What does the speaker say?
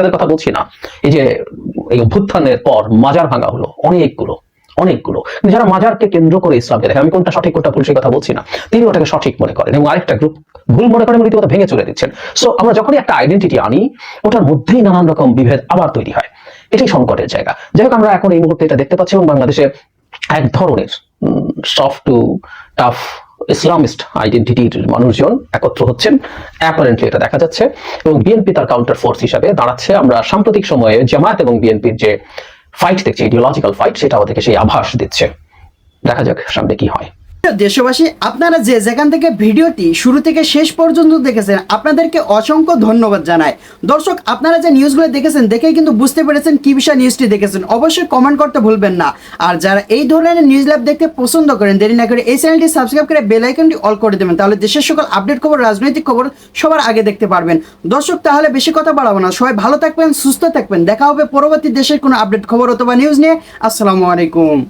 তাদের কথা বলছি না, এই যে এই অভ্যুত্থানের পর মাজার ভাঙা হলো অনেকগুলো অনেকগুলো, যারা মাজারকে কেন্দ্র করে ইসলামকে দেখে, আমি কোনটা সঠিক কোনটা ভুল সেই কথা বলছি না, তিনি ওটাকে সঠিক মনে করেন এবং আরেকটা গ্রুপ ভুল মনে করেন রীতিমতো ভেঙে চলে দিচ্ছেন। সো আমরা যখনই একটা আইডেন্টিটি আনি, ওটার মধ্যেই নানান রকম বিভেদ আবার তৈরি হয়, এটাই সংকটের জায়গা। যাই হোক, আমরা এখন এই মুহূর্তে এটা দেখতে পাচ্ছি এবং বাংলাদেশে এক ধরনের সফট টু টাফ ইসলামিস্ট আইডেন্টিটির মানুষজন একত্র হচ্ছেন, অ্যাপারেন্টলি এটা দেখা যাচ্ছে, এবং বিএনপি তার কাউন্টার ফোর্স হিসাবে দাঁড়াচ্ছে। আমরা সাম্প্রতিক সময়ে জামায়াত এবং বিএনপির যে ফাইট দেখছি, ইডিওলজিক্যাল ফাইট, সেটা ওদেরকে সেই আভাস দিচ্ছে। দেখা যাক সামনে কি হয়। দেশবাসী, আপনারা যে যেখান থেকে ভিডিওটি শুরু থেকে শেষ পর্যন্ত দেখেছেন, আপনাদেরকে অসংখ্য ধন্যবাদ জানাই। দর্শক, আপনারা যে নিউজগুলো দেখেছেন দেখে কিন্তু বুঝতে পেরেছেন কি বিষয় নিউজটি দেখেছেন, অবশ্যই কমেন্ট করতে ভুলবেন না। আর যারা এই ধরনের নিউজ ল্যাব দেখতে পছন্দ করেন, দেরি না করে এই চ্যানেলটি সাবস্ক্রাইব করে বেল আইকনটি অল করে দেবেন, তাহলে দেশের সকল আপডেট খবর, রাজনৈতিক খবর সবার আগে দেখতে পারবেন। দর্শক, তাহলে বেশি কথা বাড়াবো না, সবাই ভালো থাকবেন, সুস্থ থাকবেন, দেখা হবে পরবর্তী দেশের কোনো আপডেট খবর অথবা নিউজ নিয়ে। আসসালামু আলাইকুম।